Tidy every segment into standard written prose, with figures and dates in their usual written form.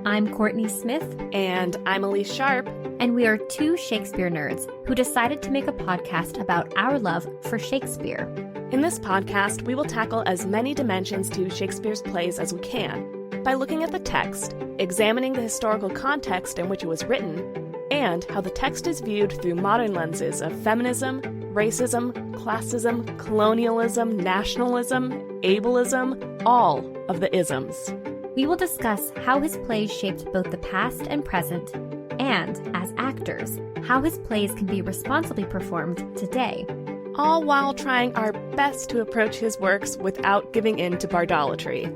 I'm Kourtney Smith. And I'm Elyse Sharp. And we are two Shakespeare nerds who decided to make a podcast about our love for Shakespeare. In this podcast, we will tackle as many dimensions to Shakespeare's plays as we can by looking at the text, examining the historical context in which it was written, and how the text is viewed through modern lenses of feminism, racism, classism, colonialism, nationalism, ableism, all of the isms. We will discuss how his plays shaped both the past and present, and, as actors, how his plays can be responsibly performed today. All while trying our best to approach his works without giving in to bardolatry.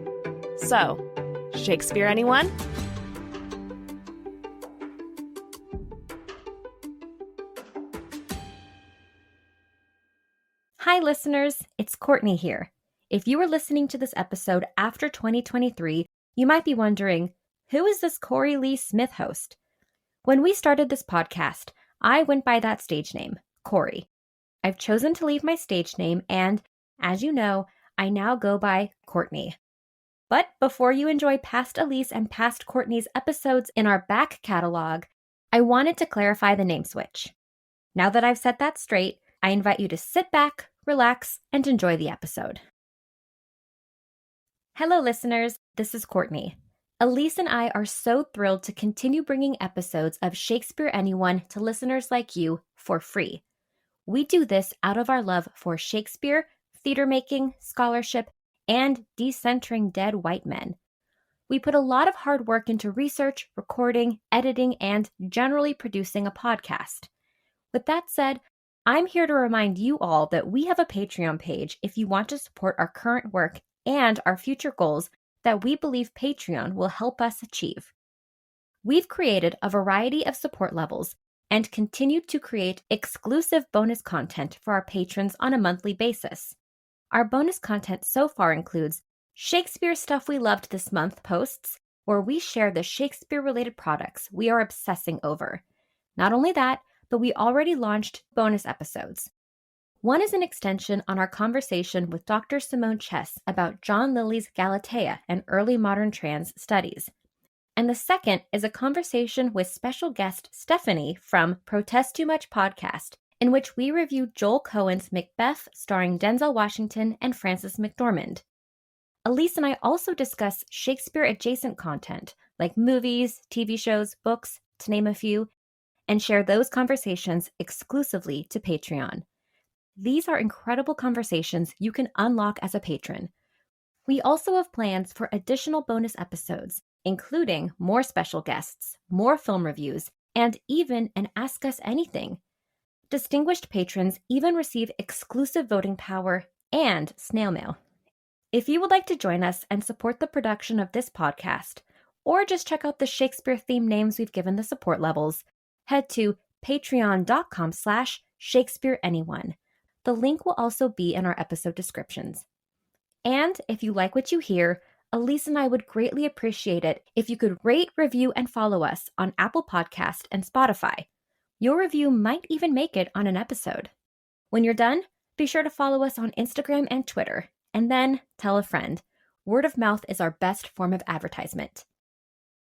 So, Shakespeare Anyone? Hi listeners, it's Kourtney here. If you are listening to this episode after 2023, you might be wondering, who is this Korey Leigh Smith host? When we started this podcast, I went by that stage name, Korey. I've chosen to leave my stage name and, as you know, I now go by Kourtney. But before you enjoy past Elyse and past Kourtney's episodes in our back catalog, I wanted to clarify the name switch. Now that I've set that straight, I invite you to sit back, relax, and enjoy the episode. Hello, listeners. This is Kourtney. Elyse and I are so thrilled to continue bringing episodes of Shakespeare Anyone to listeners like you for free. We do this out of our love for Shakespeare, theater making, scholarship, and decentering dead white men. We put a lot of hard work into research, recording, editing, and generally producing a podcast. With that said, I'm here to remind you all that we have a Patreon page if you want to support our current work and our future goals that we believe Patreon will help us achieve. We've created a variety of support levels and continue to create exclusive bonus content for our patrons on a monthly basis. Our bonus content so far includes Shakespeare Stuff We Loved This Month posts, where we share the Shakespeare-related products we are obsessing over. Not only that, but we already launched bonus episodes. One is an extension on our conversation with Dr. Simone Chess about John Lilly's Galatea and early modern trans studies. And the second is a conversation with special guest Stephanie from Protest Too Much podcast, in which we review Joel Cohen's Macbeth starring Denzel Washington and Frances McDormand. Elyse and I also discuss Shakespeare-adjacent content, like movies, TV shows, books, to name a few, and share those conversations exclusively to Patreon. These are incredible conversations you can unlock as a patron. We also have plans for additional bonus episodes, including more special guests, more film reviews, and even an Ask Us Anything. Distinguished patrons even receive exclusive voting power and snail mail. If you would like to join us and support the production of this podcast, or just check out the Shakespeare-themed names we've given the support levels, head to patreon.com/ShakespeareAnyone. The link will also be in our episode descriptions. And if you like what you hear, Elyse and I would greatly appreciate it if you could rate, review, and follow us on Apple Podcast and Spotify. Your review might even make it on an episode. When you're done, be sure to follow us on Instagram and Twitter, and then tell a friend. Word of mouth is our best form of advertisement.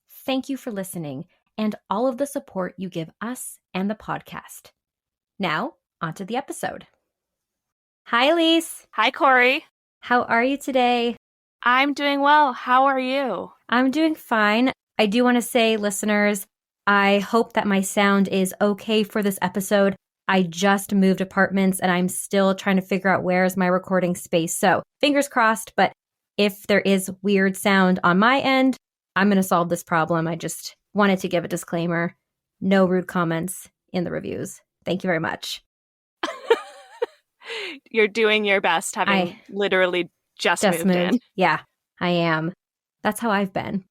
Thank you for listening and all of the support you give us and the podcast. Now, onto the episode. Hi, Elyse. Hi, Korey. How are you today? I'm doing well. How are you? I'm doing fine. I do want to say, listeners, I hope that my sound is okay for this episode. I just moved apartments and I'm still trying to figure out where is my recording space. So fingers crossed, but if there is weird sound on my end, I'm going to solve this problem. I just wanted to give a disclaimer. No rude comments in the reviews. Thank you very much. You're doing your best, having literally just moved in. Yeah, I am. That's how I've been.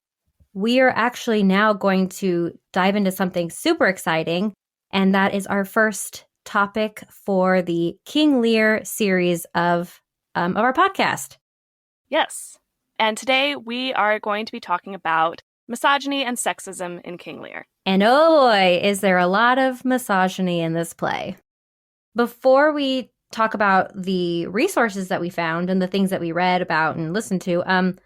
We are actually now going to dive into something super exciting, and that is our first topic for the King Lear series of our podcast. Yes. And today we are going to be talking about misogyny and sexism in King Lear. And oh boy, is there a lot of misogyny in this play. Before we talk about the resources that we found and the things that we read about and listened to,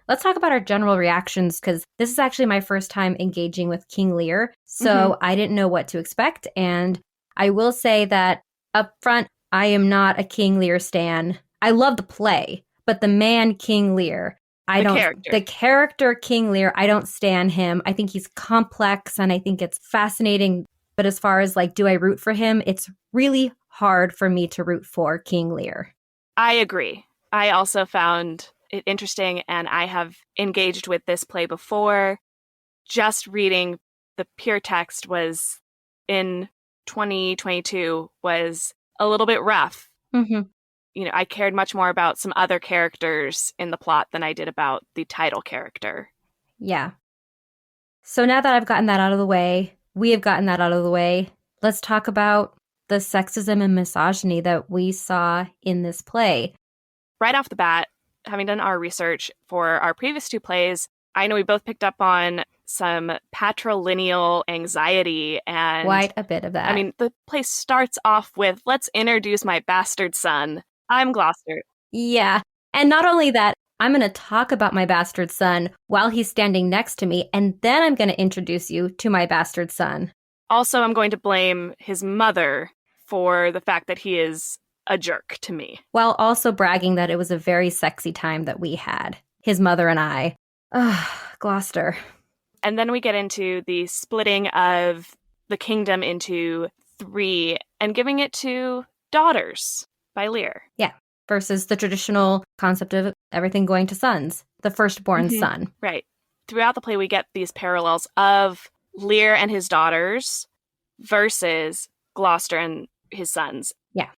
let's talk about our general reactions, because this is actually my first time engaging with King Lear. So I didn't know what to expect. And I will say that up front, I am not a King Lear stan. I love the play, but the man King Lear, the character King Lear, I don't stan him. I think he's complex and I think it's fascinating. But as far as like, do I root for him? It's really hard for me to root for King Lear. I agree. I also found it interesting, and I have engaged with this play before. Just reading the pure text was in 2022 was a little bit rough. You know, I cared much more about some other characters in the plot than I did about the title character. Yeah. So now that I've gotten that out of the way, we have gotten that out of the way, let's talk about the sexism and misogyny that we saw in this play. Right off the bat, having done our research for our previous two plays, I know we both picked up on some patrilineal anxiety and quite a bit of that. I mean, the play starts off with, let's introduce my bastard son. I'm Gloucester. Yeah. And not only that, I'm going to talk about my bastard son while he's standing next to me, and then I'm going to introduce you to my bastard son. Also, I'm going to blame his mother for the fact that he is a jerk to me. While also bragging that it was a very sexy time that we had. His mother and I. Ugh, Gloucester. And then we get into the splitting of the kingdom into 3 and giving it to daughters by Lear. Yeah, versus the traditional concept of everything going to sons, the firstborn son. Right. Throughout the play, we get these parallels of Lear and his daughters versus Gloucester and his sons. Yeah.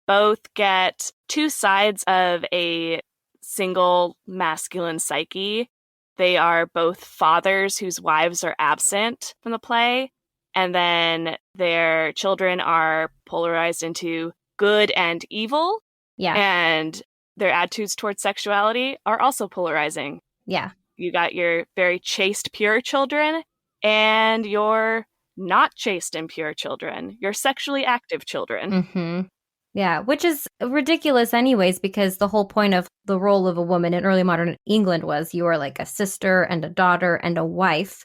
Both get 2 sides of a single masculine psyche. They are both fathers whose wives are absent from the play, and then their children are polarized into good and evil. Yeah. And their attitudes towards sexuality are also polarizing. Yeah. You got your very chaste, pure children and your not chaste and pure children, your sexually active children. Yeah, which is ridiculous anyways, because the whole point of the role of a woman in early modern England was you are like a sister and a daughter and a wife.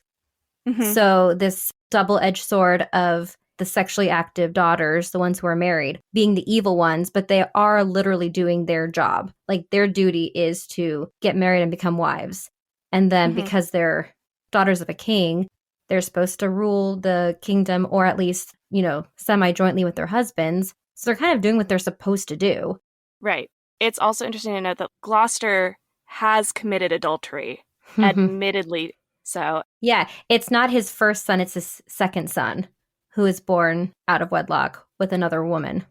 So this double-edged sword of the sexually active daughters, the ones who are married, being the evil ones, but they are literally doing their job. Like their duty is to get married and become wives. And then because they're daughters of a king, they're supposed to rule the kingdom, or at least, you know, semi-jointly with their husbands. So they're kind of doing what they're supposed to do. Right. It's also interesting to note that Gloucester has committed adultery, admittedly. So yeah, it's not his first son, it's his second son, who is born out of wedlock with another woman.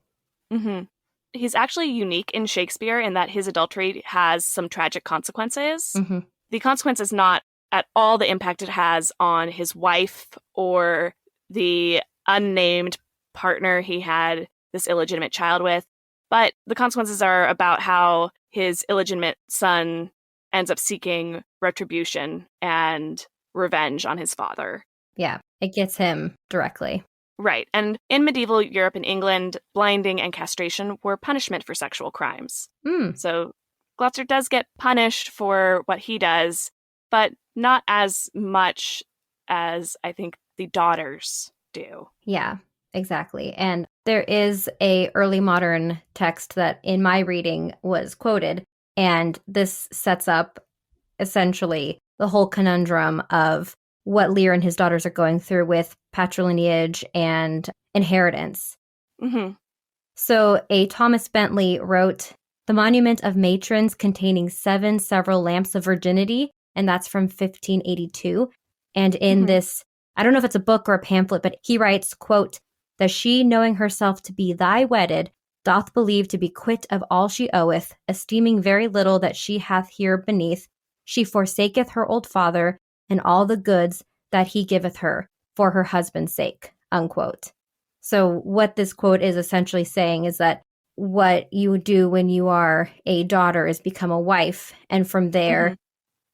He's actually unique in Shakespeare in that his adultery has some tragic consequences. The consequence is not at all the impact it has on his wife or the unnamed partner he had this illegitimate child with, but the consequences are about how his illegitimate son ends up seeking retribution and revenge on his father. Yeah, it gets him directly. Right. And in medieval Europe and England, blinding and castration were punishment for sexual crimes. So Gloucester does get punished for what he does, but not as much as I think the daughters do. Yeah, exactly. And there is a early modern text that in my reading was quoted, and this sets up essentially the whole conundrum of what Lear and his daughters are going through with patrilineage and inheritance. So a Thomas Bentley wrote, "The monument of matrons containing 7 several lamps of virginity," and that's from 1582. And in this, I don't know if it's a book or a pamphlet, but he writes, quote, "That she, knowing herself to be thy wedded, doth believe to be quit of all she oweth, esteeming very little that she hath here beneath, she forsaketh her old father and all the goods that he giveth her for her husband's sake," unquote. So what this quote is essentially saying is that what you do when you are a daughter is become a wife, and from there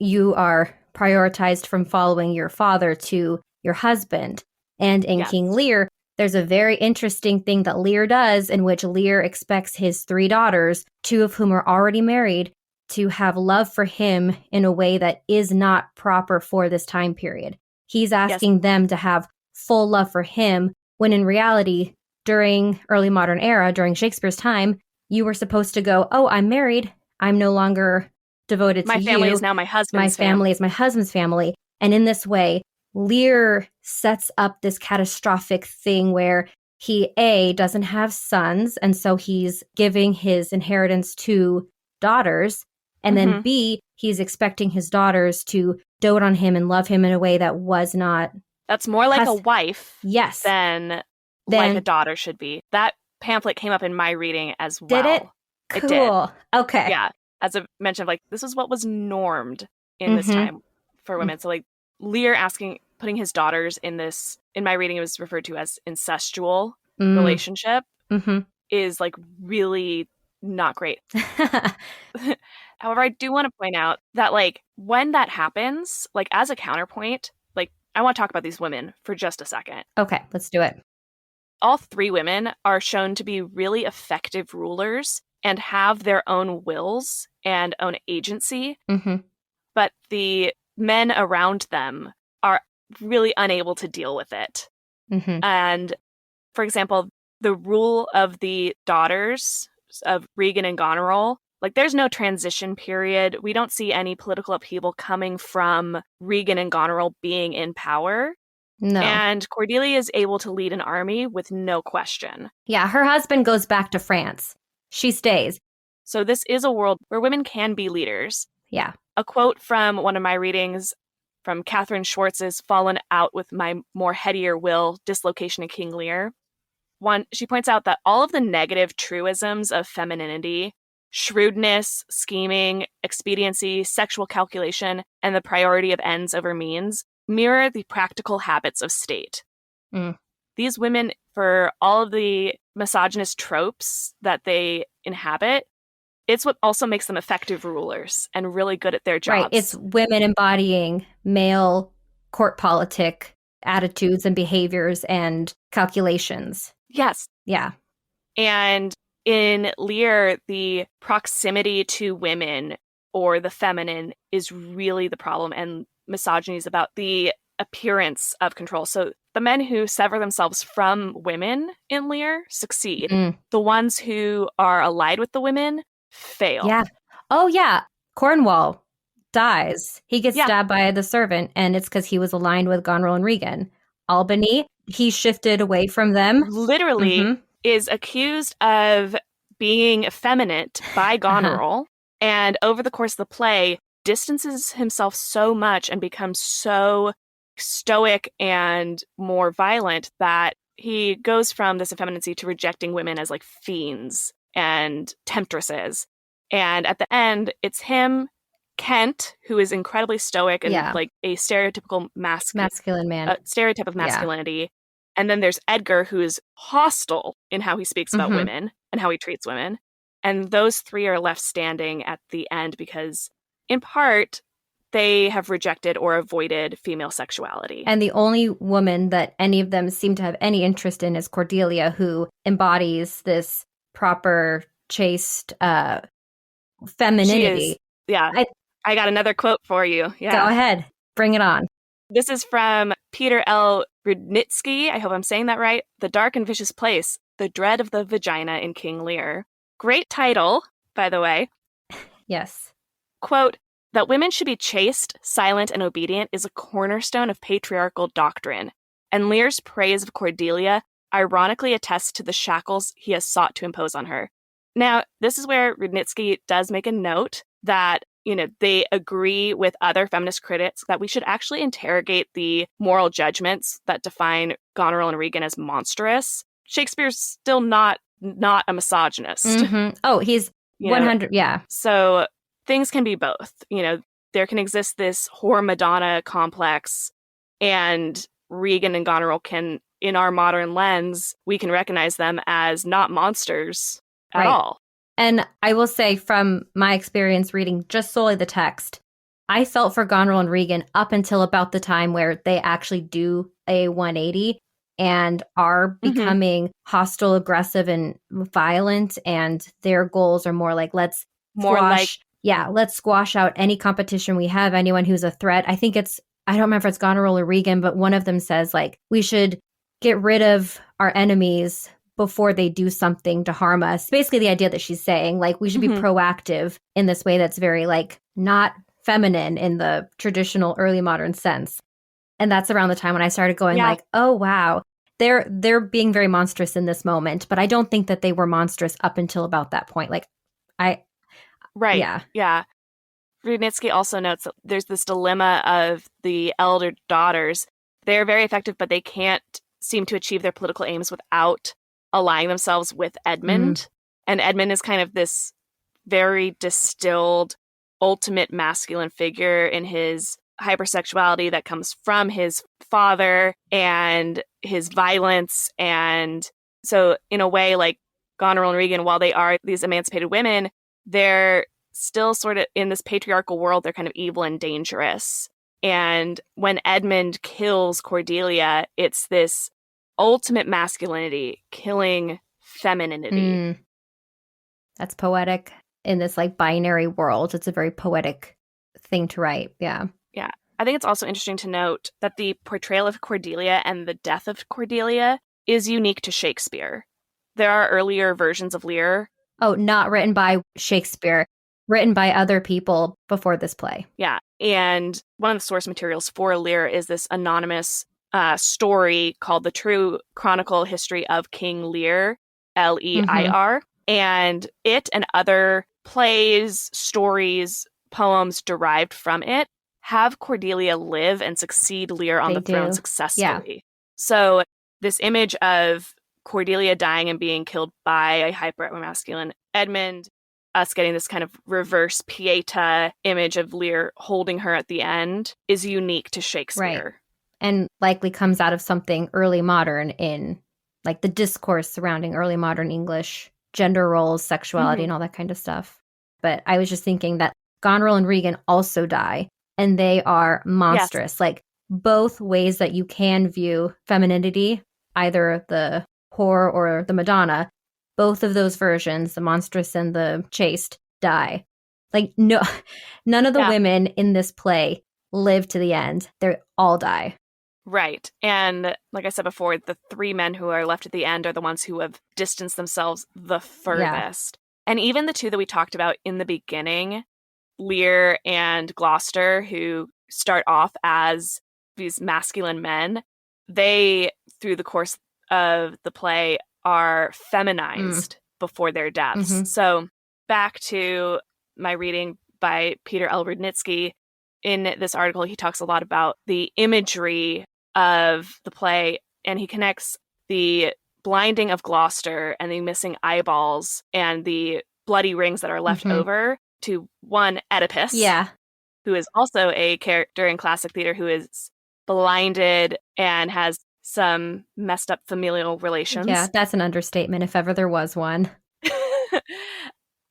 you are prioritized from following your father to your husband. And in King Lear, There's a very interesting thing that Lear does in which Lear expects his 3 daughters, 2 of whom are already married, to have love for him in a way that is not proper for this time period. He's asking them to have full love for him, when in reality, during early modern era, during Shakespeare's time, you were supposed to go, oh, I'm married. I'm no longer devoted to you. My family is now my husband's family. My family is my husband's family. And in this way, Lear sets up this catastrophic thing where he, A, doesn't have sons, and so he's giving his inheritance to daughters, and then B, he's expecting his daughters to dote on him and love him in a way that was not... That's more like a wife than like a daughter should be. That pamphlet came up in my reading as well. Did it? Cool. It did. Okay. Yeah. As I mentioned, like, this is what was normed in this time for women. So, like, Lear putting his daughters in this, in my reading, it was referred to as incestual relationship, is, like, really not great. However, I do want to point out that, like, when that happens, like, as a counterpoint, like, I want to talk about these women for just a second. Okay, let's do it. All 3 women are shown to be really effective rulers and have their own wills and own agency. But the men around them are really unable to deal with it. And, for example, the rule of the daughters of Regan and Goneril, like, there's no transition period. We don't see any political upheaval coming from Regan and Goneril being in power. No. And Cordelia is able to lead an army with no question. Yeah, her husband goes back to France. She stays. So this is a world where women can be leaders. Yeah. A quote from one of my readings from Catherine Schwartz's Fallen Out with My More Headier Will, Dislocation of King Lear. She points out that all of the negative truisms of femininity, shrewdness, scheming, expediency, sexual calculation, and the priority of ends over means mirror the practical habits of state. These women, for all of the misogynist tropes that they inhabit, it's what also makes them effective rulers and really good at their jobs. Right. It's women embodying male court politic attitudes and behaviors and calculations. Yes. Yeah. And in Lear, the proximity to women or the feminine is really the problem, and misogyny is about the appearance of control. So the men who sever themselves from women in Lear succeed. The ones who are allied with the women fail. Yeah. Oh, yeah. Cornwall dies. He gets stabbed by the servant, and it's because he was aligned with Goneril and Regan. Albany, he shifted away from them. Literally is accused of being effeminate by Goneril, and over the course of the play, distances himself so much and becomes so stoic and more violent that he goes from this effeminacy to rejecting women as, like, fiends and temptresses. And at the end, it's him, Kent, who is incredibly stoic and like a stereotypical masculine man, stereotype of masculinity. And then there's Edgar, who is hostile in how he speaks about women and how he treats women. And those 3 are left standing at the end because, in part, they have rejected or avoided female sexuality. And the only woman that any of them seem to have any interest in is Cordelia, who embodies this proper, chaste femininity. I got another quote for you. Yeah. Go ahead. Bring it on. This is from Peter L. Rudnitsky. I hope I'm saying that right. The Dark and Vicious Place, The Dread of the Vagina in King Lear. Great title, by the way. Yes. Quote, that women should be chaste, silent, and obedient is a cornerstone of patriarchal doctrine, and Lear's praise of Cordelia ironically attests to the shackles he has sought to impose on her. Now, this is where Rudnitsky does make a note that, you know, they agree with other feminist critics that we should actually interrogate the moral judgments that define Goneril and Regan as monstrous. Shakespeare's still not a misogynist. Oh, he's 100, yeah. So things can be both. You know, there can exist this whore Madonna complex, and Regan and Goneril can, in our modern lens, we can recognize them as not monsters at all. And I will say, from my experience reading just solely the text, I felt for Goneril and Regan up until about the time where they actually do a 180. and are becoming hostile, aggressive, and violent. And their goals are more like, let's squash out any competition we have, anyone who's a threat. I don't remember if it's Goneril or Regan, but one of them says, like, we should get rid of our enemies before they do something to harm us. Basically, the idea that she's saying, like, we should be proactive in this way that's very, like, not feminine in the traditional early modern sense. And that's around the time when I started going like, oh, wow, they're being very monstrous in this moment. But I don't think that they were monstrous up until about that point. Like, Yeah. Rudnitsky also notes that there's this dilemma of the elder daughters. They're very effective, but they can't seem to achieve their political aims without aligning themselves with Edmund. And Edmund is kind of this very distilled, ultimate masculine figure in his hypersexuality that comes from his father and his violence. And so in a way, like Goneril and Regan, while they are these emancipated women, they're still sort of in this patriarchal world. They're kind of evil and dangerous. And when Edmund kills Cordelia, it's this ultimate masculinity killing femininity. That's poetic in this like binary world. It's a very poetic thing to write. Yeah. I think it's also interesting to note that the portrayal of Cordelia and the death of Cordelia is unique to Shakespeare. There are earlier versions of Lear. Oh, not written by Shakespeare, written by other people before this play. Yeah. And one of the source materials for Lear is this anonymous story called The True Chronicle History of King Lear, Leir. And it and other plays, stories, poems derived from it have Cordelia live and succeed Lear on the throne successfully. So this image of Cordelia dying and being killed by a hyper-masculine Edmund, us getting this kind of reverse Pieta image of Lear holding her at the end, is unique to Shakespeare. Right. And likely comes out of something early modern in like the discourse surrounding early modern English, gender roles, sexuality, and all that kind of stuff. But I was just thinking that Goneril and Regan also die, and they are monstrous. Yes. Like both ways that you can view femininity, either the whore or the Madonna, both of those versions, the monstrous and the chaste, die. Like none of the women in this play live to the end. They all die. Right. And like I said before, the three men who are left at the end are the ones who have distanced themselves the furthest. Yeah. And even the two that we talked about in the beginning, Lear and Gloucester, who start off as these masculine men, they, through the course of the play, are feminized before their deaths. So back to my reading by Peter L. Rudnitsky, in this article, he talks a lot about the imagery of the play, and he connects the blinding of Gloucester and the missing eyeballs and the bloody rings that are left over to one Oedipus, who is also a character in classic theater who is blinded and has some messed up familial relations. Yeah, that's an understatement if ever there was one.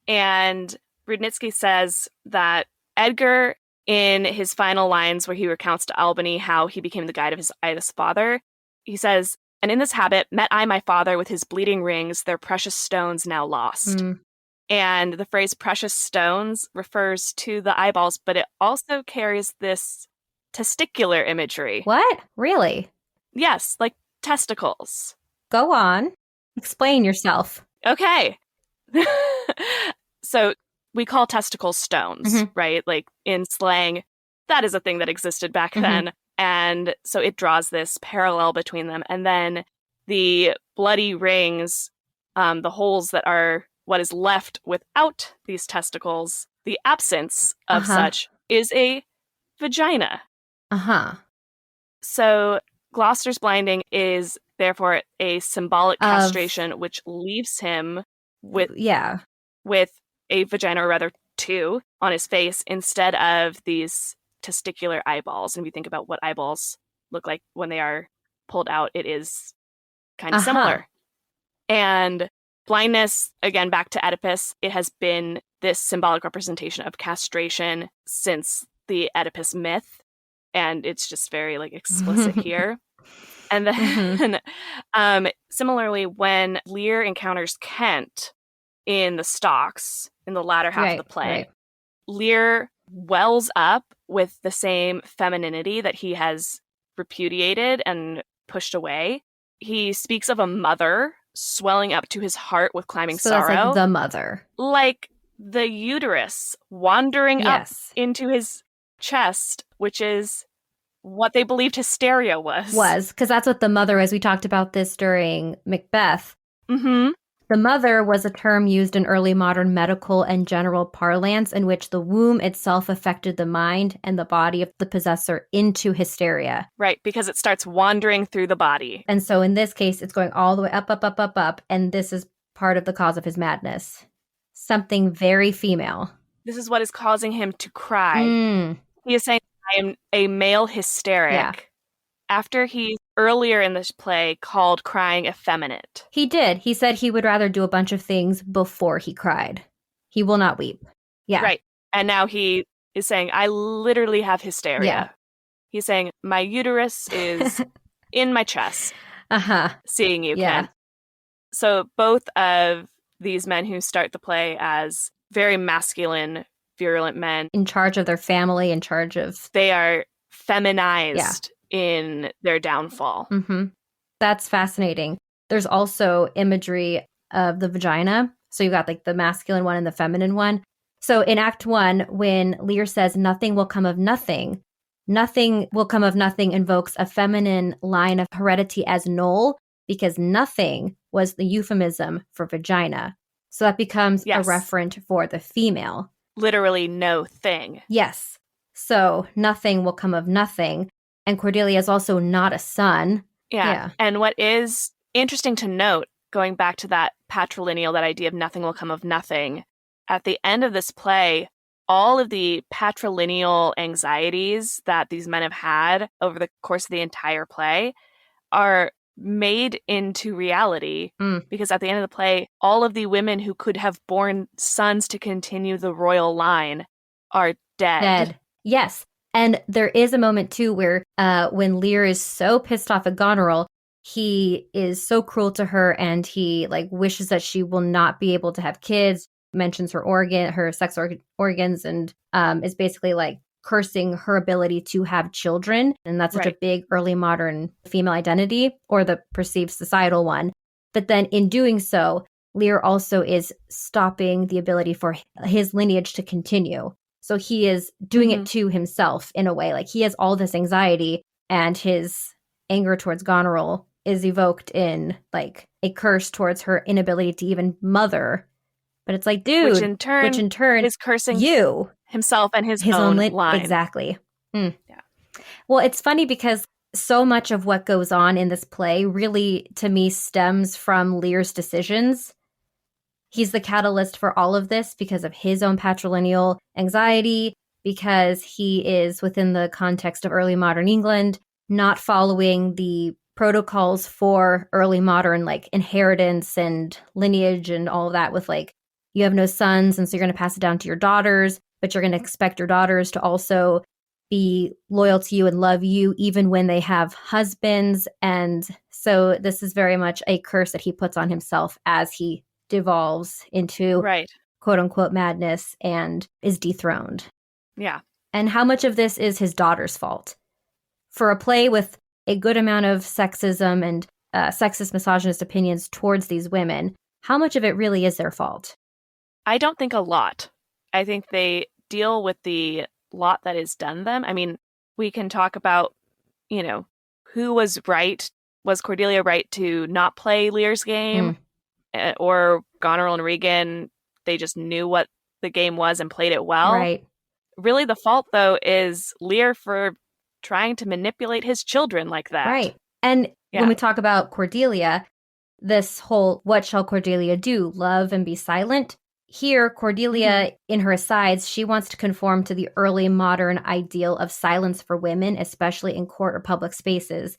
And Rudnitsky says that Edgar, in his final lines where he recounts to Albany how he became the guide of his Ida's father, he says, "And in this habit met I my father with his bleeding rings, their precious stones now lost." And the phrase precious stones refers to the eyeballs, but it also carries this testicular imagery. What? Really? Yes, like testicles. Go on. Explain yourself. Okay. So we call testicles stones, right? Like in slang, that is a thing that existed back then. And so it draws this parallel between them. And then the bloody rings, the holes that are what is left without these testicles, the absence of such is a vagina. So Gloucester's blinding is therefore a symbolic castration, which leaves him with a vagina, or rather two, on his face instead of these testicular eyeballs. And if you think about what eyeballs look like when they are pulled out, it is kind of similar. And blindness, again, back to Oedipus, it has been this symbolic representation of castration since the Oedipus myth. And it's just very like explicit here. And then similarly, when Lear encounters Kent in the stocks in the latter half of the play, Lear wells up with the same femininity that he has repudiated and pushed away. He speaks of a mother swelling up to his heart with climbing sorrow. That's like the mother. Like the uterus wandering up into his chest, which is what they believed hysteria was. Because that's what the mother is. We talked about this during Macbeth. Mm-hmm. The mother was a term used in early modern medical and general parlance in which the womb itself affected the mind and the body of the possessor into hysteria. Right, because it starts wandering through the body. And so in this case, it's going all the way up, up, up, up, up, and this is part of the cause of his madness. Something very female. This is what is causing him to cry. He is saying, I am a male hysteric. Yeah. After he, earlier in this play, called crying effeminate. He did. He said he would rather do a bunch of things before he cried. He will not weep. Yeah. Right. And now he is saying, I literally have hysteria. Yeah. He's saying, my uterus is in my chest. Seeing you, Ken. So both of these men who start the play as very masculine, virulent men. In charge of their family, in charge of... They are feminized in their downfall. That's fascinating. There's also imagery of the vagina. So you got like the masculine one and the feminine one. So in Act 1, when Lear says nothing will come of nothing, nothing will come of nothing invokes a feminine line of heredity as null, because nothing was the euphemism for vagina. So that becomes a referent for the female. Literally no thing. Yes. So nothing will come of nothing. And Cordelia is also not a son. Yeah. And what is interesting to note, going back to that patrilineal, that idea of nothing will come of nothing, at the end of this play, all of the patrilineal anxieties that these men have had over the course of the entire play are made into reality, because at the end of the play, all of the women who could have borne sons to continue the royal line are dead. Yes. And there is a moment, too, where when Lear is so pissed off at Goneril, he is so cruel to her and he like wishes that she will not be able to have kids, mentions her sex organs, and is basically like cursing her ability to have children. And that's such a big early modern female identity, or the perceived societal one. But then in doing so, Lear also is stopping the ability for his lineage to continue. So he is doing it to himself in a way. Like he has all this anxiety, and his anger towards Goneril is evoked in like a curse towards her inability to even mother. But it's like, dude, which in turn is cursing you, himself and his own line. Exactly. Yeah. Well, it's funny because so much of what goes on in this play really, to me, stems from Lear's decisions. He's the catalyst for all of this because of his own patrilineal anxiety, because he is within the context of early modern England, not following the protocols for early modern like inheritance and lineage and all of that, with like, you have no sons, and so you're going to pass it down to your daughters, but you're going to expect your daughters to also be loyal to you and love you even when they have husbands. And so this is very much a curse that he puts on himself as he devolves into quote unquote madness and is dethroned. Yeah. And how much of this is his daughter's fault? For a play with a good amount of sexism and sexist, misogynist opinions towards these women, how much of it really is their fault? I don't think a lot. I think they deal with the lot that is done them. I mean, we can talk about, who was right. Was Cordelia right to not play Lear's game? Or Goneril and Regan, they just knew what the game was and played it well? Right. Really, the fault, though, is Lear for trying to manipulate his children like that. Right. And when we talk about Cordelia, this whole, what shall Cordelia do? Love and be silent? Here, Cordelia, in her asides, she wants to conform to the early modern ideal of silence for women, especially in court or public spaces.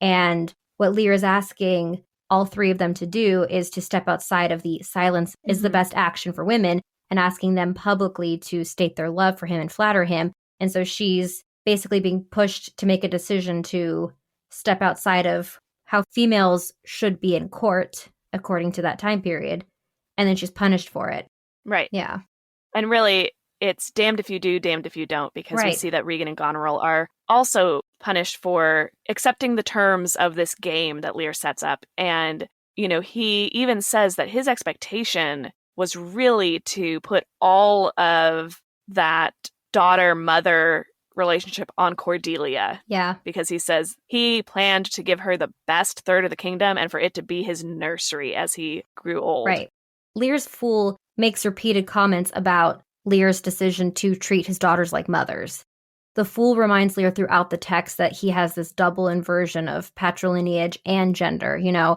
And what Lear is asking all three of them to do is to step outside of the silence is the best action for women, and asking them publicly to state their love for him and flatter him. And so she's basically being pushed to make a decision to step outside of how females should be in court, according to that time period. And then she's punished for it. Right. Yeah. And really, it's damned if you do, damned if you don't, because we Right. see that Regan and Goneril are also punished for accepting the terms of this game that Lear sets up. And, you know, he even says that his expectation was really to put all of that daughter-mother relationship on Cordelia. Yeah. Because he says he planned to give her the best third of the kingdom and for it to be his nursery as he grew old. Right. Lear's fool makes repeated comments about Lear's decision to treat his daughters like mothers. The fool reminds Lear throughout the text that he has this double inversion of patrilineage and gender, you know,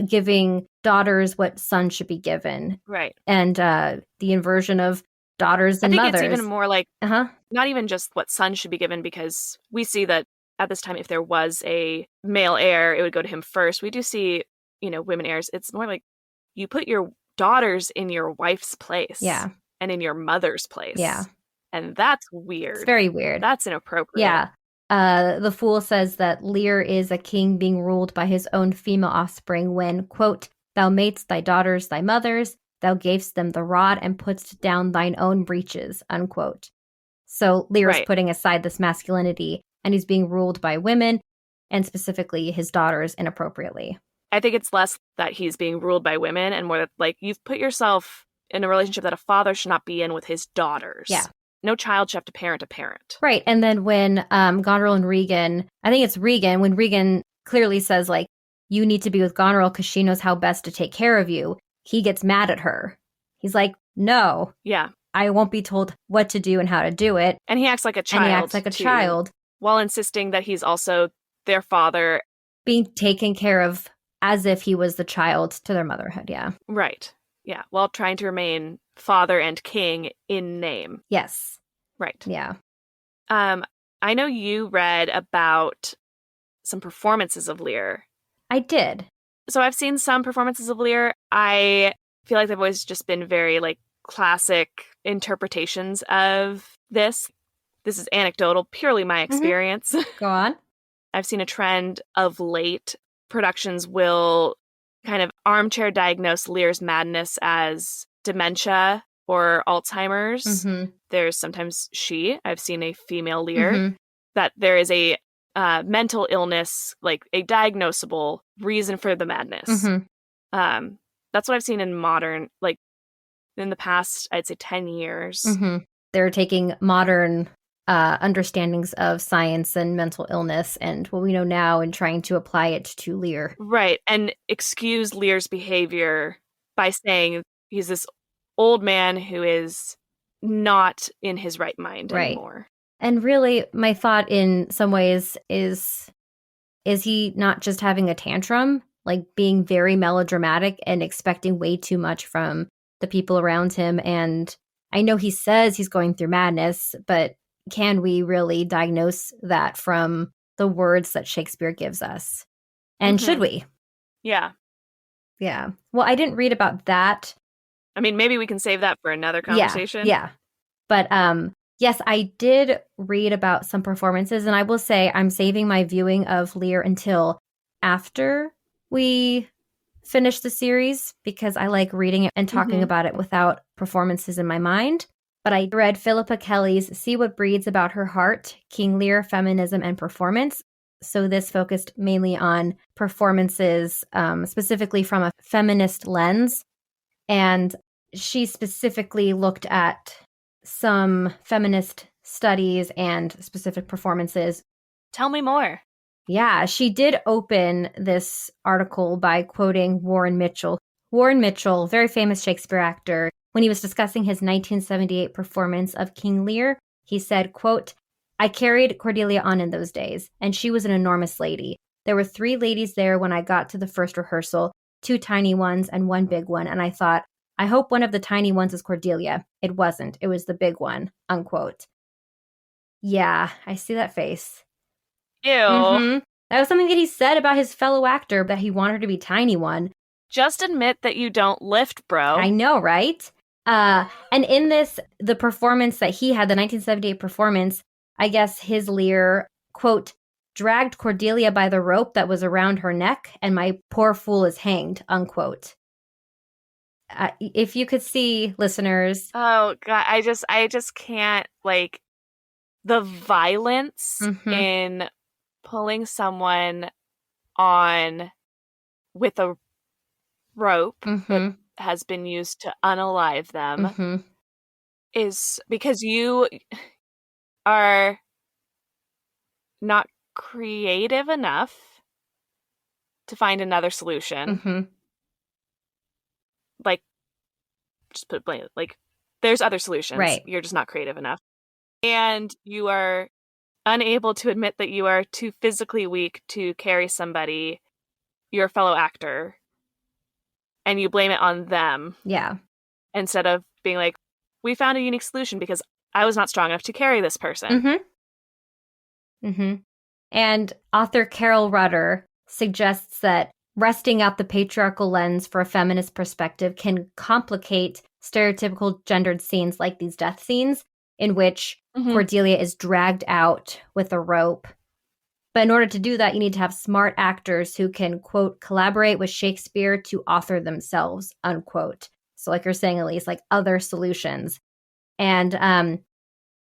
giving daughters what sons should be given. Right. And the inversion of daughters and mothers. I think it's even more like, not even just what sons should be given, because we see that at this time, if there was a male heir, it would go to him first. We do see, you know, women heirs. It's more like you put your daughters in your wife's place. Yeah. And in your mother's place. Yeah. And that's weird. It's very weird. That's inappropriate. Yeah. The fool says that Lear is a king being ruled by his own female offspring when, quote, thou madest thy daughters thy mothers, thou gavest them the rod and putst down thine own breeches, unquote. So Lear is putting aside this masculinity and he's being ruled by women and specifically his daughters inappropriately. I think it's less that he's being ruled by women and more that, like, you've put yourself in a relationship that a father should not be in with his daughters. Yeah. No child should have to parent a parent. Right. And then when Goneril and Regan, I think it's Regan, when Regan clearly says, like, you need to be with Goneril because she knows how best to take care of you, he gets mad at her. He's like, no. Yeah. I won't be told what to do and how to do it. And he acts like a child. While insisting that he's also their father. Being taken care of as if he was the child to their motherhood, yeah. Right. Yeah, while trying to remain father and king in name. Yes. Right. Yeah. I know you read about some performances of Lear. I did. So I've seen some performances of Lear. I feel like they've always just been very, like, classic interpretations of this. This is anecdotal, purely my experience. Go on. I've seen a trend of late. Productions will kind of armchair diagnose Lear's madness as dementia or Alzheimer's. There's sometimes I've seen a female Lear, that there is a mental illness, like a diagnosable reason for the madness. That's what I've seen in modern, like in the past, I'd say 10 years. They're taking modern understandings of science and mental illness and what we know now and trying to apply it to Lear. Right. And excuse Lear's behavior by saying he's this old man who is not in his right mind anymore. And really, my thought in some ways is he not just having a tantrum, like being very melodramatic and expecting way too much from the people around him? And I know he says he's going through madness, but can we really diagnose that from the words that Shakespeare gives us? And should we? Yeah. Yeah. Well, I didn't read about that. I mean, maybe we can save that for another conversation. Yeah. But yes, I did read about some performances, and I will say I'm saving my viewing of Lear until after we finish the series because I like reading it and talking about it without performances in my mind. But I read Philippa Kelly's See What Breeds About Her Heart, King Lear, Feminism and Performance. So this focused mainly on performances, specifically from a feminist lens. And she specifically looked at some feminist studies and specific performances. Tell me more. Yeah, she did open this article by quoting Warren Mitchell. Warren Mitchell, very famous Shakespeare actor, when he was discussing his 1978 performance of King Lear, he said, quote, I carried Cordelia on in those days, and she was an enormous lady. There were 3 ladies there when I got to the first rehearsal, 2 tiny ones and 1 big one, and I thought, I hope one of the tiny ones is Cordelia. It wasn't. It was the big one, unquote. Yeah, I see that face. Ew. That was something that he said about his fellow actor, that he wanted her to be tiny one. Just admit that you don't lift, bro. I know, right? And in this, the performance that he had, the 1978 performance, I guess his Lear, quote, dragged Cordelia by the rope that was around her neck, and my poor fool is hanged, unquote. If you could see, listeners. Oh, God, I just can't, like, the violence in pulling someone on with a rope that has been used to unalive them is because you are not creative enough to find another solution. Like, just put it bluntly, like, there's other solutions. Right. You're just not creative enough. And you are unable to admit that you are too physically weak to carry somebody, your fellow actor, and you blame it on them. Yeah. Instead of being like, we found a unique solution because I was not strong enough to carry this person. And author Carol Rudder suggests that resting out the patriarchal lens for a feminist perspective can complicate stereotypical gendered scenes like these death scenes in which Cordelia is dragged out with a rope. But in order to do that, you need to have smart actors who can, quote, collaborate with Shakespeare to author themselves, unquote. So like you're saying, Elyse, like other solutions. And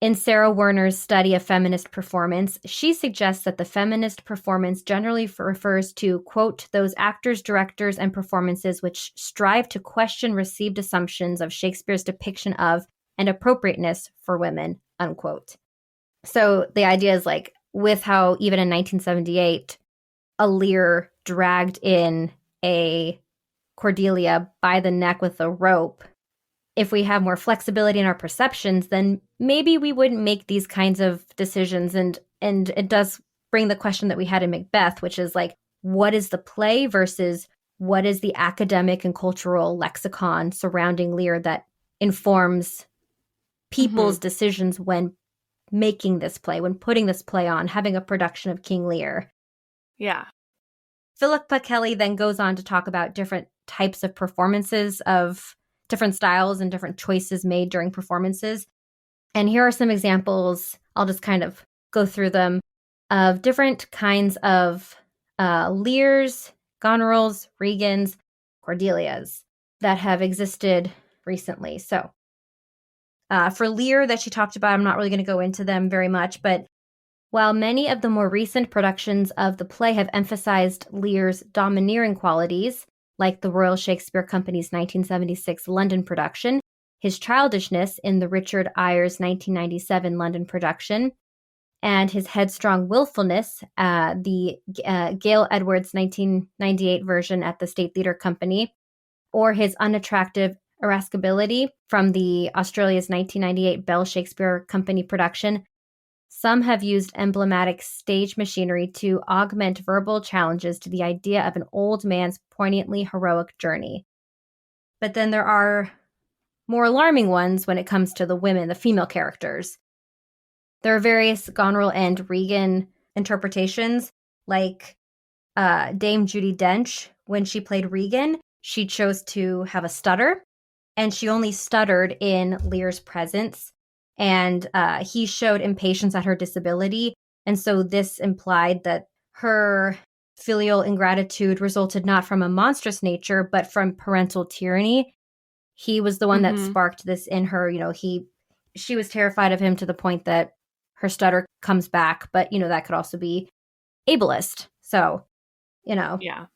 in Sarah Werner's study of feminist performance, she suggests that the feminist performance generally refers to, quote, those actors, directors, and performances which strive to question received assumptions of Shakespeare's depiction of and appropriateness for women, unquote. So the idea is like, with how even in 1978, a Lear dragged in a Cordelia by the neck with a rope, if we have more flexibility in our perceptions, then maybe we wouldn't make these kinds of decisions. And it does bring the question that we had in Macbeth, which is like, what is the play versus what is the academic and cultural lexicon surrounding Lear that informs people's decisions when making this play, when putting this play on, having a production of King Lear. Yeah. Philippa Kelly then goes on to talk about different types of performances of different styles and different choices made during performances. And here are some examples, I'll just kind of go through them, of different kinds of Lears, Goneril's, Regans, Cordelias that have existed recently. So for Lear that she talked about, I'm not really going to go into them very much, but while many of the more recent productions of the play have emphasized Lear's domineering qualities, like the Royal Shakespeare Company's 1976 London production, his childishness in the Richard Eyre's 1997 London production, and his headstrong willfulness, the Gail Edwards' 1998 version at the State Theatre Company, or his unattractive irascibility from the Australia's 1998 Bell Shakespeare Company production, some have used emblematic stage machinery to augment verbal challenges to the idea of an old man's poignantly heroic journey. But then there are more alarming ones when it comes to the women, the female characters. There are various Goneril and Regan interpretations, like Dame Judi Dench, when she played Regan, she chose to have a stutter, and she only stuttered in Lear's presence. And he showed impatience at her disability. And so this implied that her filial ingratitude resulted not from a monstrous nature, but from parental tyranny. He was the one that sparked this in her. You know, she was terrified of him to the point that her stutter comes back. But, you know, that could also be ableist. So, you know. Yeah.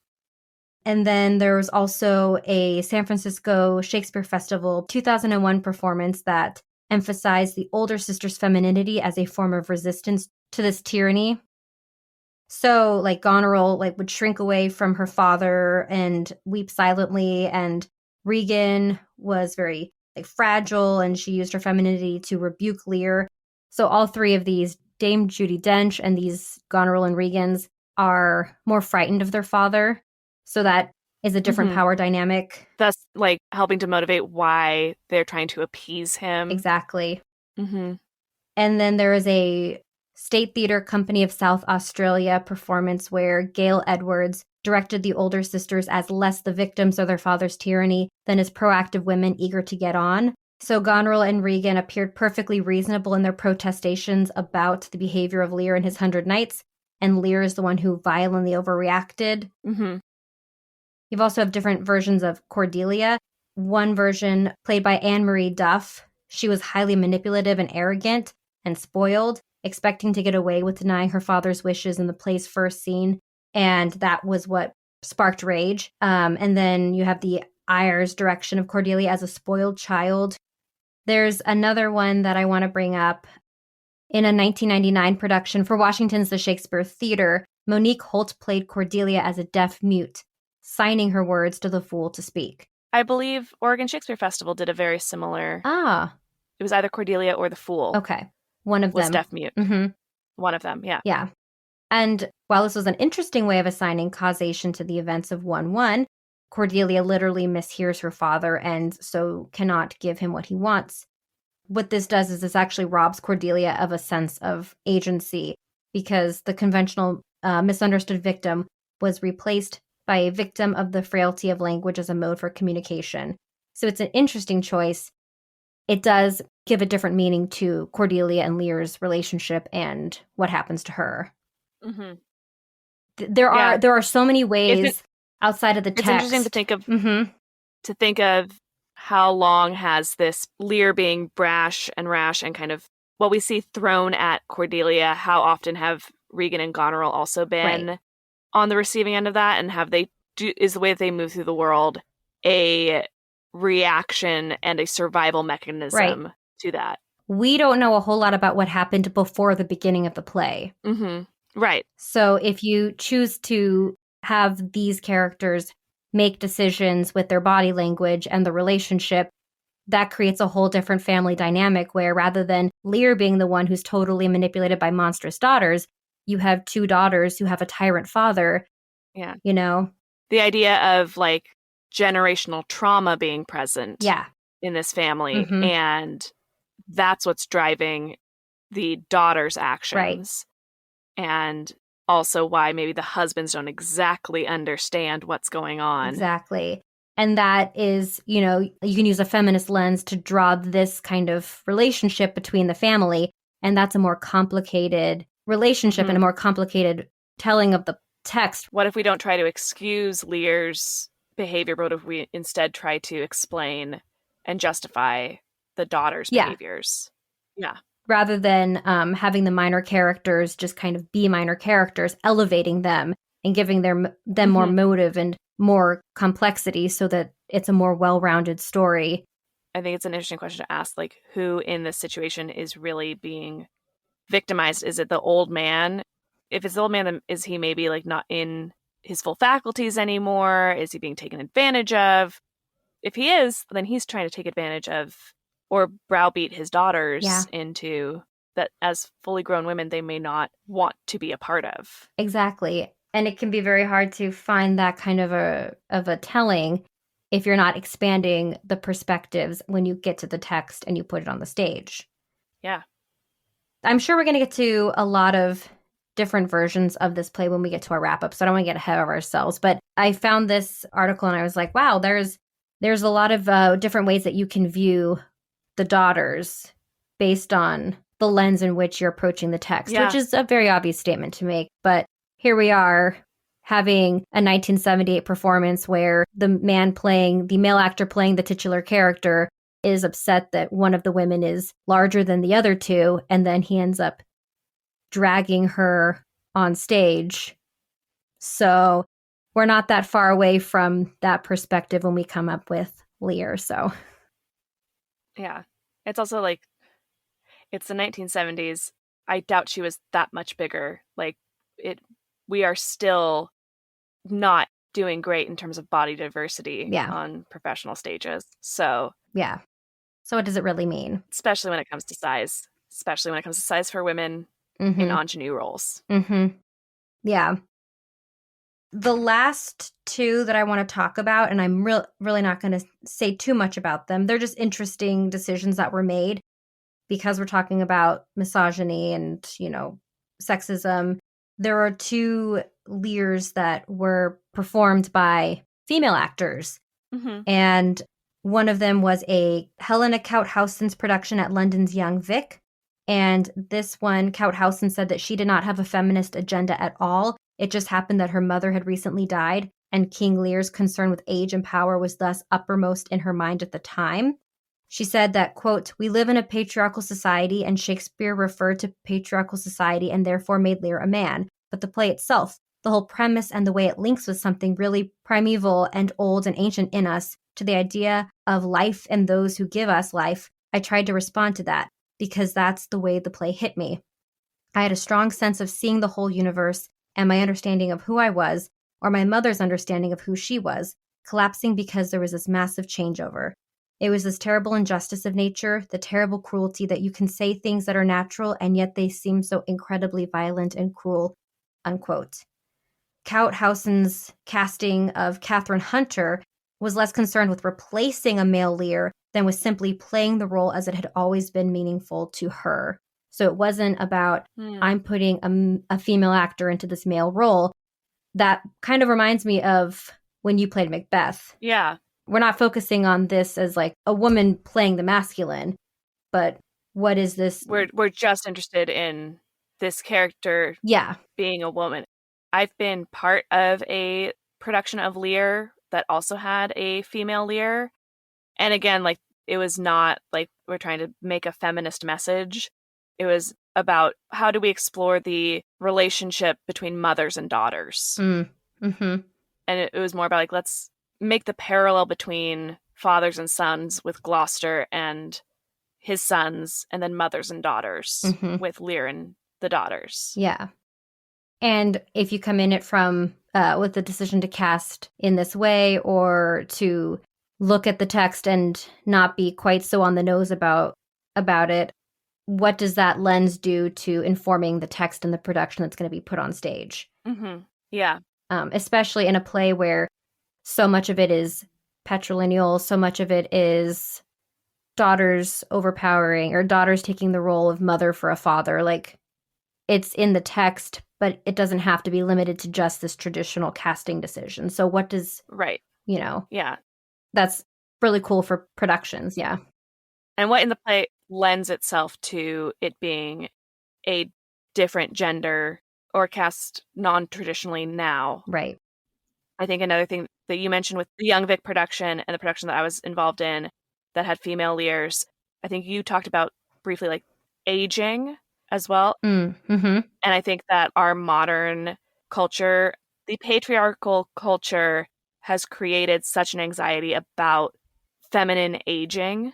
And then there was also a San Francisco Shakespeare Festival 2001 performance that emphasized the older sister's femininity as a form of resistance to this tyranny. So, like, Goneril would shrink away from her father and weep silently, and Regan was very fragile, and she used her femininity to rebuke Lear. So all three of these, Dame Judi Dench and these Goneril and Regans, are more frightened of their father. So that is a different power dynamic. Thus, helping to motivate why they're trying to appease him. Exactly. And then there is a State Theatre Company of South Australia performance where Gail Edwards directed the older sisters as less the victims of their father's tyranny than as proactive women eager to get on. So Goneril and Regan appeared perfectly reasonable in their protestations about the behavior of Lear and his 100 Knights, and Lear is the one who violently overreacted. Mm-hmm. You've also have different versions of Cordelia. One version played by Anne-Marie Duff. She was highly manipulative and arrogant and spoiled, expecting to get away with denying her father's wishes in the play's first scene. And that was what sparked rage. And then you have the Ayers direction of Cordelia as a spoiled child. There's another one that I want to bring up. In a 1999 production for Washington's The Shakespeare Theater, Monique Holt played Cordelia as a deaf mute, signing her words to the fool to speak. I believe Oregon Shakespeare Festival did a very similar. Ah. It was either Cordelia or the Fool. Okay. One of was them. deaf mute. Mm-hmm. One of them, yeah. Yeah. And while this was an interesting way of assigning causation to the events of 1-1, Cordelia literally mishears her father and so cannot give him what he wants. What this does is this actually robs Cordelia of a sense of agency because the conventional misunderstood victim was replaced by a victim of the frailty of language as a mode for communication. So it's an interesting choice. It does give a different meaning to Cordelia and Lear's relationship and what happens to her. Mm-hmm. There are so many ways outside of the text. It's interesting to think of how long has this Lear being brash and rash and kind of what we see thrown at Cordelia, how often have Regan and Goneril also been on the receiving end of that, and is the way that they move through the world a reaction and a survival mechanism to that. We don't know a whole lot about what happened before the beginning of the play. Mm-hmm. Right. So if you choose to have these characters make decisions with their body language and the relationship, that creates a whole different family dynamic where rather than Lear being the one who's totally manipulated by monstrous daughters, you have two daughters who have a tyrant father. Yeah. You know? The idea of like generational trauma being present in this family. Mm-hmm. And that's what's driving the daughter's actions. Right. And also why maybe the husbands don't exactly understand what's going on. Exactly. And that is, you know, you can use a feminist lens to draw this kind of relationship between the family. And that's a more complicated relationship and a more complicated telling of the text. What if we don't try to excuse Lear's behavior, but what if we instead try to explain and justify the daughter's behaviors? Yeah. Rather than having the minor characters just kind of be minor characters, elevating them and giving them more motive and more complexity so that it's a more well-rounded story. I think it's an interesting question to ask, like, who in this situation is really being victimized? Is it the old man? If it's the old man, then is he maybe like not in his full faculties anymore? Is he being taken advantage of? If he is, then he's trying to take advantage of or browbeat his daughters into that as fully grown women they may not want to be a part of. Exactly. And it can be very hard to find that kind of a telling if you're not expanding the perspectives when you get to the text and you put it on the stage. Yeah. I'm sure we're going to get to a lot of different versions of this play when we get to our wrap-up, so I don't want to get ahead of ourselves. But I found this article and I was like, wow, there's a lot of different ways that you can view the daughters based on the lens in which you're approaching the text, which is a very obvious statement to make. But here we are having a 1978 performance where the male actor playing the titular character is upset that one of the women is larger than the other two, and then he ends up dragging her on stage. So we're not that far away from that perspective when we come up with Lear. So yeah, it's also like it's the 1970s. I doubt she was that much bigger. Like we are still not doing great in terms of body diversity on professional stages. So so what does it really mean? Especially when it comes to size. Especially when it comes to size for women in ingenue roles. Yeah. The last two that I want to talk about, and I'm really not going to say too much about them. They're just interesting decisions that were made because we're talking about misogyny and, you know, sexism. There are two Lears that were performed by female actors. And one of them was a Helena Cout-Houston's production at London's Young Vic. And this one, Kourtney said that she did not have a feminist agenda at all. It just happened that her mother had recently died, and King Lear's concern with age and power was thus uppermost in her mind at the time. She said that, quote, "We live in a patriarchal society, and Shakespeare referred to patriarchal society and therefore made Lear a man. But the play itself, the whole premise and the way it links with something really primeval and old and ancient in us, to the idea of life and those who give us life, I tried to respond to that, because that's the way the play hit me. I had a strong sense of seeing the whole universe and my understanding of who I was, or my mother's understanding of who she was, collapsing because there was this massive changeover. It was this terrible injustice of nature, the terrible cruelty that you can say things that are natural and yet they seem so incredibly violent and cruel," unquote. Kourtney's casting of Catherine Hunter was less concerned with replacing a male Lear than with simply playing the role as it had always been meaningful to her. So it wasn't about, I'm putting a female actor into this male role. That kind of reminds me of when you played Macbeth. Yeah. We're not focusing on this as like a woman playing the masculine, but what is this? We're just interested in this character being a woman. I've been part of a production of Lear that also had a female Lear. And again, like, it was not like we're trying to make a feminist message. It was about how do we explore the relationship between mothers and daughters. Mm-hmm. And it was more about like, let's make the parallel between fathers and sons with Gloucester and his sons, and then mothers and daughters with Lear and the daughters. Yeah. And if you come in it from with the decision to cast in this way, or to look at the text and not be quite so on the nose about it, what does that lens do to informing the text and the production that's going to be put on stage? Mm-hmm. Yeah. Especially in a play where so much of it is patrilineal, so much of it is daughters overpowering, or daughters taking the role of mother for a father. Like, it's in the text, but it doesn't have to be limited to just this traditional casting decision. So what does, Yeah. That's really cool for productions. Yeah. And what in the play lends itself to it being a different gender or cast non-traditionally now. Right. I think another thing that you mentioned with the Young Vic production and the production that I was involved in that had female Lears, I think you talked about briefly like aging as well. Mm-hmm. And I think that our modern culture, the patriarchal culture, has created such an anxiety about feminine aging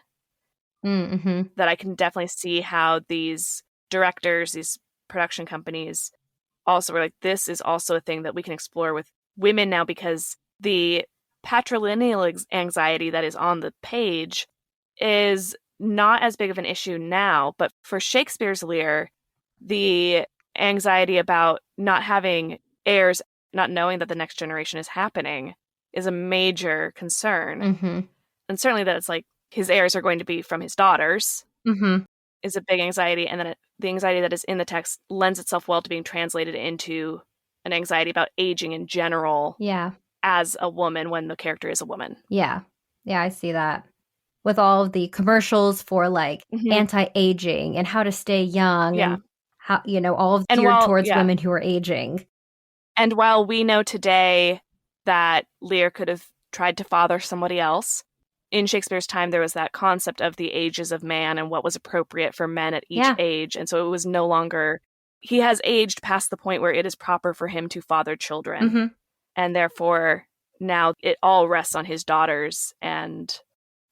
that I can definitely see how these directors, these production companies also were like, this is also a thing that we can explore with women now, because the patrilineal anxiety that is on the page is not as big of an issue now. But for Shakespeare's Lear, the anxiety about not having heirs, not knowing that the next generation is happening, is a major concern. And certainly that it's like his heirs are going to be from his daughters is a big anxiety. And then the anxiety that is in the text lends itself well to being translated into an anxiety about aging in general. Yeah. As a woman when the character is a woman. Yeah. Yeah, I see that. With all of the commercials for like anti-aging and how to stay young and how, all of geared towards women who are aging. And while we know today that Lear could have tried to father somebody else, in Shakespeare's time there was that concept of the ages of man and what was appropriate for men at each age. And so it was no longer, he has aged past the point where it is proper for him to father children. And therefore, now it all rests on his daughters and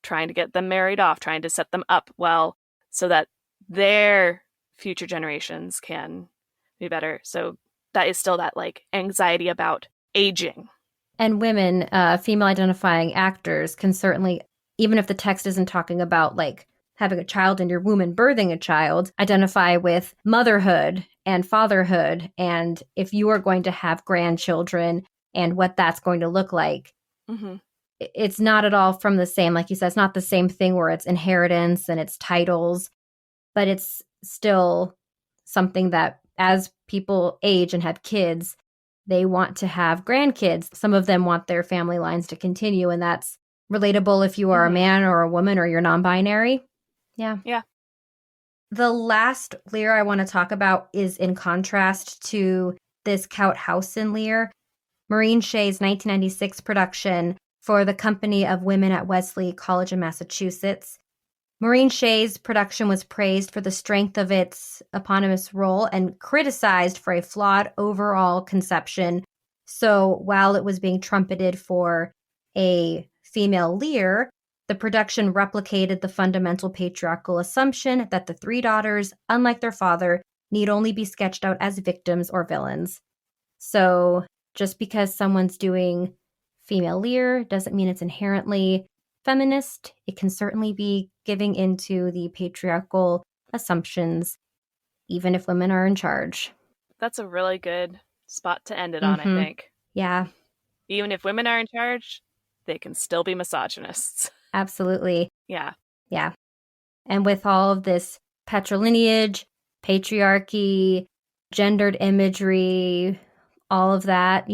trying to get them married off, trying to set them up well so that their future generations can be better. So that is still that like anxiety about aging. And women, female identifying actors can certainly, even if the text isn't talking about like having a child in your womb and birthing a child, identify with motherhood and fatherhood. And if you are going to have grandchildren, and what that's going to look like. It's not at all from the same, like you said, it's not the same thing where it's inheritance and it's titles, but it's still something that as people age and have kids, they want to have grandkids. Some of them want their family lines to continue, and that's relatable if you are a man or a woman or you're non-binary. Yeah. Yeah. The last Lear I want to talk about is in contrast to this Aughterson Lear, Maureen Shea's 1996 production for the Company of Women at Wesley College in Massachusetts. Maureen Shea's production was praised for the strength of its eponymous role and criticized for a flawed overall conception. So while it was being trumpeted for a female Lear, the production replicated the fundamental patriarchal assumption that the three daughters, unlike their father, need only be sketched out as victims or villains. So just because someone's doing female Lear doesn't mean it's inherently feminist. It can certainly be giving into the patriarchal assumptions, even if women are in charge. That's a really good spot to end it on, I think. Yeah. Even if women are in charge, they can still be misogynists. Absolutely. Yeah. Yeah. And with all of this patrilineage, patriarchy, gendered imagery, all of that,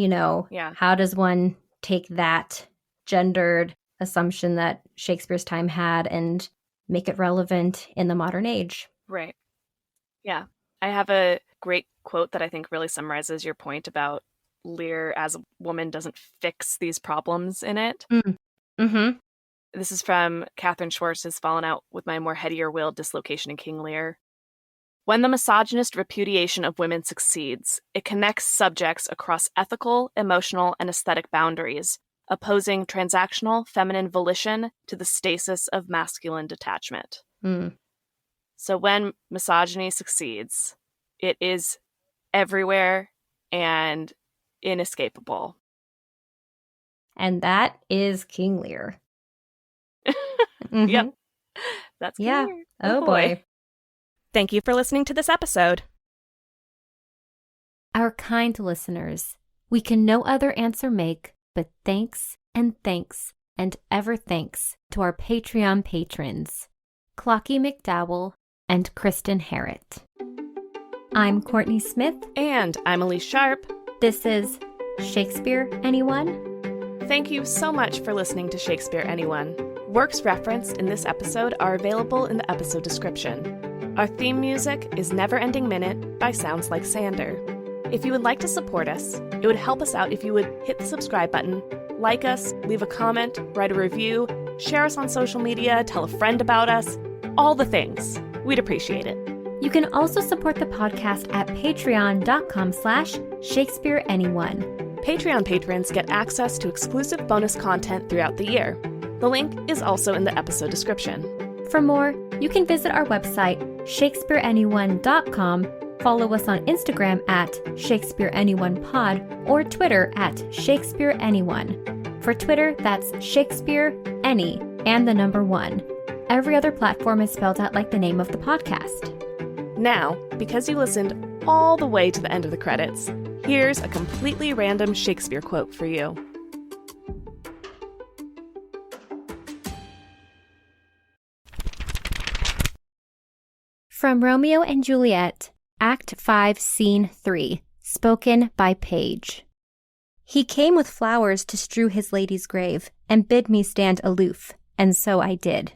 how does one take that gendered assumption that Shakespeare's time had and make it relevant in the modern age? Right. Yeah. I have a great quote that I think really summarizes your point about Lear as a woman doesn't fix these problems in it. Mm-hmm. This is from Catherine Schwartz's Fallen Out with My More Headier Will Dislocation in King Lear. When the misogynist repudiation of women succeeds, it connects subjects across ethical, emotional, and aesthetic boundaries, opposing transactional feminine volition to the stasis of masculine detachment. So when misogyny succeeds, it is everywhere and inescapable. And that is King Lear. Yep. That's King Lear. Oh boy. Thank you for listening to this episode. Our kind listeners, we can no other answer make but thanks and ever thanks to our Patreon patrons, Clocky McDowell and Kristen Harrett. I'm Kourtney Smith. And I'm Elyse Sharp. This is Shakespeare Anyone? Thank you so much for listening to Shakespeare Anyone. Works referenced in this episode are available in the episode description. Our theme music is Neverending Minute by Sounds Like Sander. If you would like to support us, it would help us out if you would hit the subscribe button, like us, leave a comment, write a review, share us on social media, tell a friend about us, all the things. We'd appreciate it. You can also support the podcast at patreon.com/Shakespeare Anyone. Patreon patrons get access to exclusive bonus content throughout the year. The link is also in the episode description. For more, you can visit our website, shakespeareanyone.com, follow us on Instagram at Shakespeare Anyone Pod, or Twitter at Shakespeare Anyone. For Twitter, that's Shakespeare Any and the number 1. Every other platform is spelled out like the name of the podcast. Now, because you listened all the way to the end of the credits, here's a completely random Shakespeare quote for you. From Romeo and Juliet, Act 5, Scene 3, spoken by Page. He came with flowers to strew his lady's grave, and bid me stand aloof, and so I did.